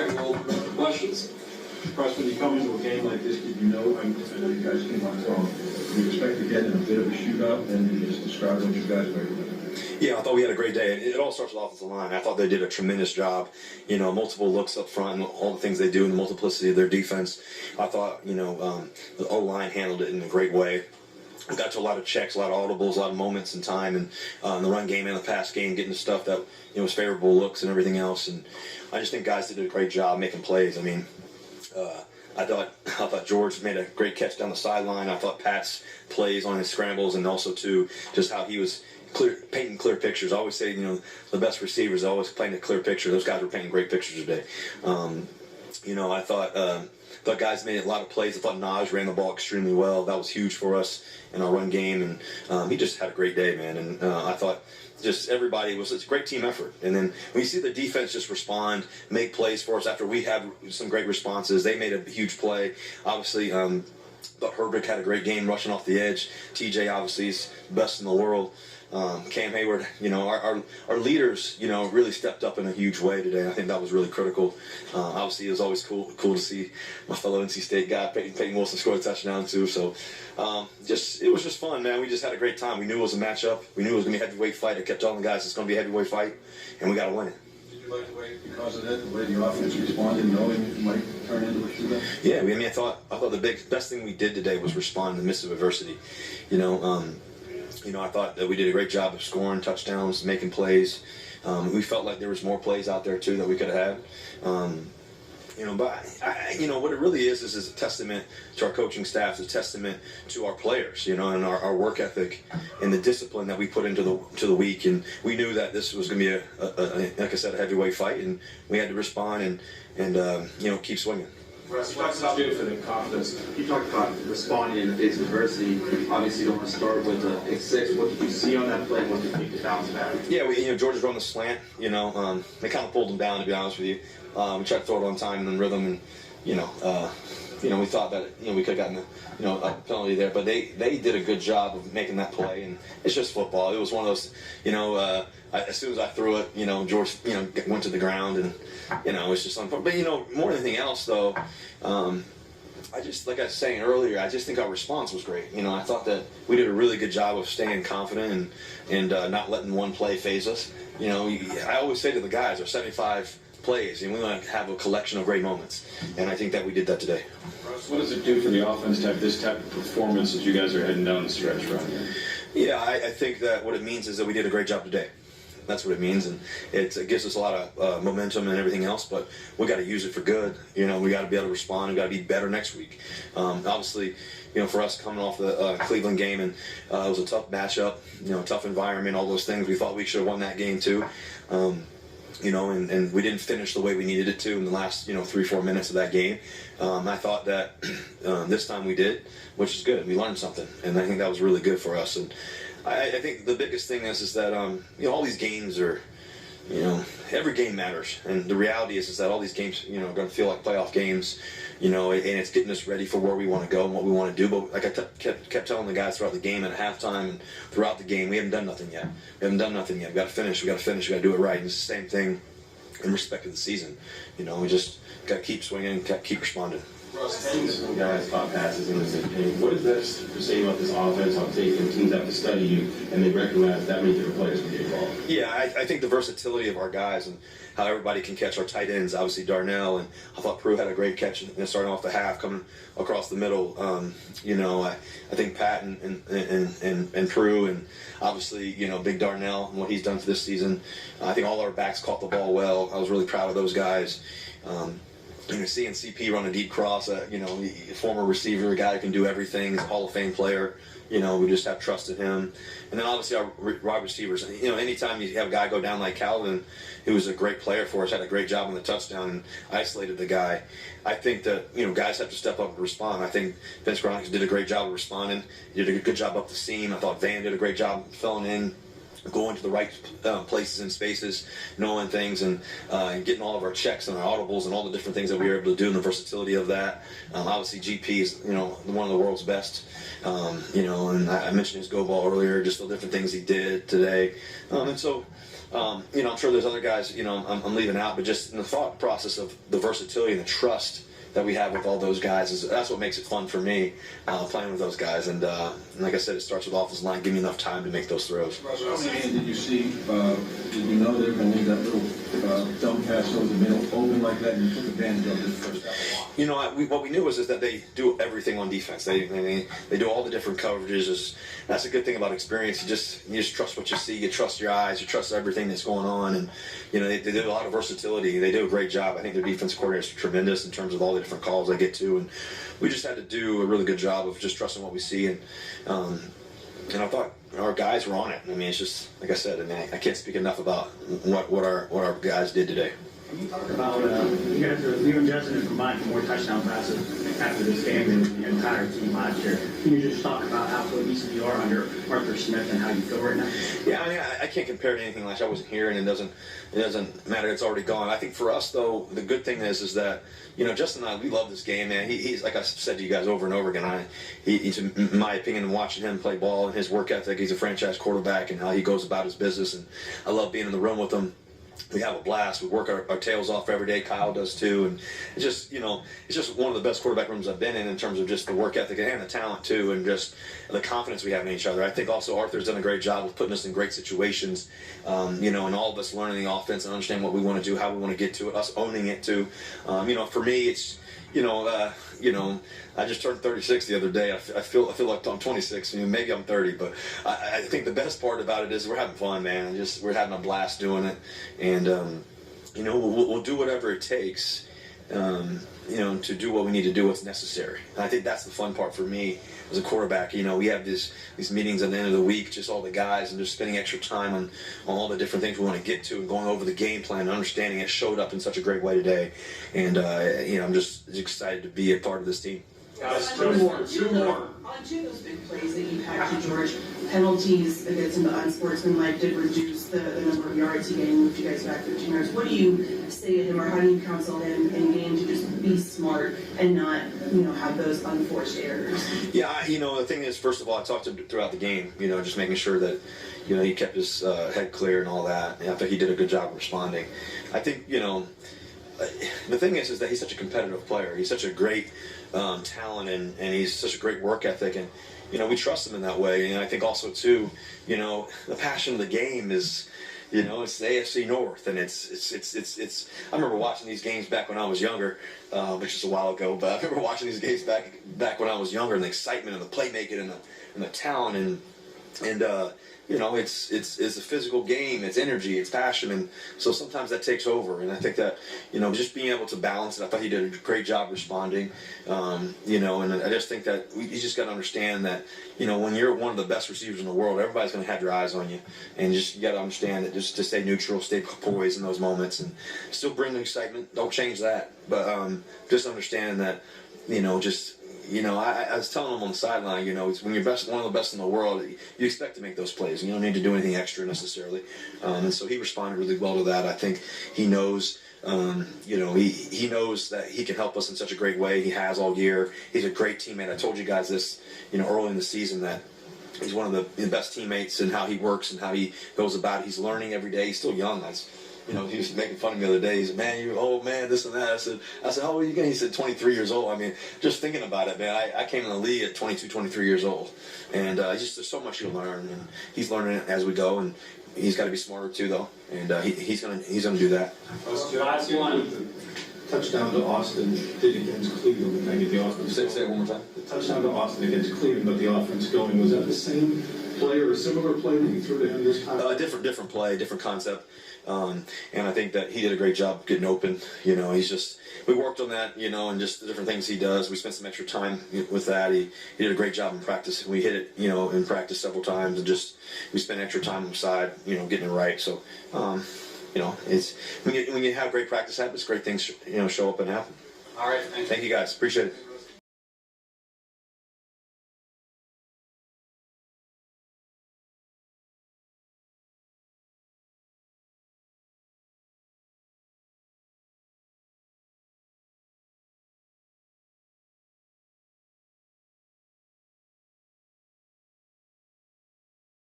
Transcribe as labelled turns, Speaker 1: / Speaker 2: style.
Speaker 1: right, well, questions?
Speaker 2: Russ, when you come into a game like this, did you know, I know you guys came on strong, did you expect to get in a bit of a shootout, and you just described what you guys were doing?
Speaker 3: Yeah, I thought we had a great day. It all starts with offensive line. I thought they did a tremendous job. Multiple looks up front, and all the things they do, and the multiplicity of their defense. I thought, the O-line handled it in a great way. We got to a lot of checks, a lot of audibles, a lot of moments in time, and in the run game and the pass game, getting to stuff that was favorable looks and everything else. And I just think guys did a great job making plays. I mean, I thought George made a great catch down the sideline. I thought Pat's plays on his scrambles, and also too just how he was painting clear pictures. I always say, the best receivers always paint a clear picture. Those guys were painting great pictures today. I thought guys made a lot of plays. I thought Naj ran the ball extremely well. That was huge for us in our run game, and he just had a great day, man. And I thought just everybody it's a great team effort. And then when you see the defense just respond, make plays for us after we had some great responses, they made a huge play. Obviously, thought Herbig had a great game rushing off the edge. TJ obviously is best in the world. Cam Hayward, our leaders, really stepped up in a huge way today. I think that was really critical. Obviously, it was always cool to see my fellow NC State guy, Peyton Wilson, score a touchdown too. So, it was just fun, man. We just had a great time. We knew it was a matchup. We knew it was going to be a heavyweight fight. I kept telling the guys it's going to be a heavyweight fight, and we got to win it.
Speaker 2: Did you like the way, because of that, the way the offense responded, knowing it might turn into a shootout?
Speaker 3: Yeah, I thought the best thing we did today was respond in the midst of adversity. I thought that we did a great job of scoring touchdowns, making plays. We felt like there was more plays out there too that we could have had. What it really is a testament to our coaching staff, it's a testament to our players, and our work ethic and the discipline that we put into the week. And we knew that this was going to be like I said, a heavyweight fight, and we had to respond and keep swinging.
Speaker 4: Russ, what's up for the confidence? You talked about responding in the face of adversity. Obviously, you don't want to start with a pick six. What did you see on that play? What did you think to bounce back?
Speaker 3: Yeah, George was running the slant. They kind of pulled him down, to be honest with you. We tried to throw it on time and in rhythm, and we thought that we could have gotten a penalty there, but they did a good job of making that play, and it's just football. It was one of those, as soon as I threw it, George went to the ground, and it's just unfortunate. But more than anything else, though, I just, like I was saying earlier, I just think our response was great. I thought that we did a really good job of staying confident and not letting one play phase us. I always say to the guys, there's 75 plays, and we want to have a collection of great moments, and I think that we did that today.
Speaker 2: Russ, what does it do for the offense to have this type of performance as you guys are heading down the stretch right here?
Speaker 3: Yeah, I think that what it means is that we did a great job today. That's what it means, and it gives us a lot of momentum and everything else, but we got to use it for good. We got to be able to respond. We got to be better next week. Obviously, for us coming off the Cleveland game, and it was a tough matchup, tough environment, all those things. We thought we should have won that game too. And we didn't finish the way we needed it to in the last, 3-4 minutes of that game. I thought that this time we did, which is good. We learned something, and I think that was really good for us. And I think the biggest thing is that, all these games are, every game matters. And the reality is that all these games, are going to feel like playoff games, and it's getting us ready for where we want to go and what we want to do. But like I kept telling the guys throughout the game and at halftime and throughout the game, we haven't done nothing yet. We got to finish. We got to do it right. And it's the same thing in respect to the season. We just got to keep swinging and keep responding.
Speaker 5: Russ, 10 guys caught passes in this game. What does that say about this offense on tape, and teams have to study you and they recognize that many different players can get involved?
Speaker 3: Yeah, I think the versatility of our guys and how everybody can catch. Our tight ends, obviously Darnell, and I thought Prue had a great catch starting off the half, coming across the middle. I think Pat and Prue, and obviously Big Darnell and what he's done for this season. I think all our backs caught the ball well. I was really proud of those guys. Seeing CP run a deep cross, a former receiver, a guy who can do everything, he's a Hall of Fame player. We just have trust in him. And then obviously our wide receivers. Anytime you have a guy go down like Calvin, who was a great player for us, had a great job on the touchdown and isolated the guy. I think that guys have to step up and respond. I think Vince Gronkowski did a great job of responding. He did a good job up the seam. I thought Van did a great job filling in, going to the right places and spaces, knowing things, and getting all of our checks and our audibles and all the different things that we were able to do, and the versatility of that. Obviously, GP is one of the world's best. And I mentioned his go ball earlier, just the different things he did today. And so, I'm sure there's other guys, I'm leaving out, but just in the thought process of the versatility and the trust that we have with all those guys, that's what makes it fun for me, playing with those guys. And like I said, it starts with offensive line. Give me enough time to make those throws.
Speaker 2: Russell, how many did you see? Did you know they were going to leave that little dumb pass over the middle open like that, and you took advantage of it first half?
Speaker 3: What we knew is that they do everything on defense. They do all the different coverages. That's a good thing about experience. You just trust what you see. You trust your eyes. You trust everything that's going on. And they did a lot of versatility. They do a great job. I think their defense coordinator is tremendous in terms of all the different calls they get to. And we just had to do a really good job of just trusting what we see. And I thought our guys were on it. I mean, it's just like I said. I mean, I can't speak enough about what our guys did today.
Speaker 1: Can you talk about you guys, you and Justin have combined for more touchdown passes after this game than the entire team last year. Can you just talk about how cohesive you are under Arthur Smith and how you feel right now?
Speaker 3: Yeah, I mean, I can't compare to anything last year. I wasn't here, and it doesn't matter. It's already gone. I think for us, though, the good thing is that Justin and I, we love this game, man. He's like I said to you guys over and over again. He's, in my opinion, watching him play ball and his work ethic. He's a franchise quarterback, and how he goes about his business. And I love being in the room with him. We have a blast. We work our tails off every day. Kyle does too, and it's just it's just one of the best quarterback rooms I've been in terms of just the work ethic and the talent too, and just the confidence we have in each other. I think also Arthur's done a great job of putting us in great situations, and all of us learning the offense and understanding what we want to do, how we want to get to it, us owning it too. For me, it's I just turned 36 the other day. I feel like I'm 26. Maybe I'm 30, but I think the best part about it is we're having fun, man. We're having a blast doing it, and we'll do whatever it takes, to do what we need to do, what's necessary. And I think that's the fun part for me as a quarterback. We have these meetings at the end of the week, just all the guys, and just spending extra time on all the different things we want to get to, and going over the game plan and understanding it showed up in such a great way today. And I'm just excited to be a part of this team.
Speaker 6: Two more. On two of those big plays that you had to George, penalties against some of the unsportsmanlike did reduce the number of yards he gained, moved you guys back 15 yards. What do you say to him, or how do you counsel him in game to just be smart and not, have those unforced errors? Yeah,
Speaker 3: the thing is, first of all, I talked to him throughout the game, just making sure that, he kept his head clear and all that. And I think he did a good job of responding. I think, the thing is that he's such a competitive player. He's such a great talent, and he's such a great work ethic, and we trust him in that way. And I think also too, the passion of the game is, it's the AFC North, and it's. I remember watching these games back when I was younger, which is a while ago. But I remember watching these games back when I was younger, and the excitement and the playmaking and the talent and. It's a physical game, it's energy, it's passion, and so sometimes that takes over. And I think that, just being able to balance it, I thought he did a great job responding, and I just think that you just got to understand that, when you're one of the best receivers in the world, everybody's going to have their eyes on you, and you got to understand that just to stay neutral, stay poised in those moments, and still bring the excitement. Don't change that, but just understand that, I was telling him on the sideline, it's when you're one of the best in the world, you expect to make those plays. You don't need to do anything extra necessarily. And so he responded really well to that. I think he knows, he knows that he can help us in such a great way. He has all year. He's a great teammate. I told you guys this, early in the season, that he's one of the best teammates in how he works and how he goes about it. He's learning every day. He's still young. He was making fun of me the other day. He said, "Man, you're old, man, this and that." I said, "How old are you again?" He said, 23 years old. I mean, just thinking about it, man, I came in the league at 22, 23 years old. And there's so much to learn. And he's learning it as we go. And he's got to be smarter, too, though. And he's gonna do that.
Speaker 1: Last one.
Speaker 2: Touchdown to Austin did against Cleveland. Can I get the offense?
Speaker 3: Say it one more time.
Speaker 2: The touchdown to Austin against Cleveland, but the offense going. Was that the same play or a similar play that you threw to him this time?
Speaker 3: Different play, different concept. And I think that he did a great job getting open. We worked on that, and just the different things he does. We spent some extra time with that. He did a great job in practice. We hit it, in practice several times, and we spent extra time on the side, getting it right. So, it's when you have great practice habits, great things, show up and happen.
Speaker 4: All right,
Speaker 3: thank you guys. Appreciate it.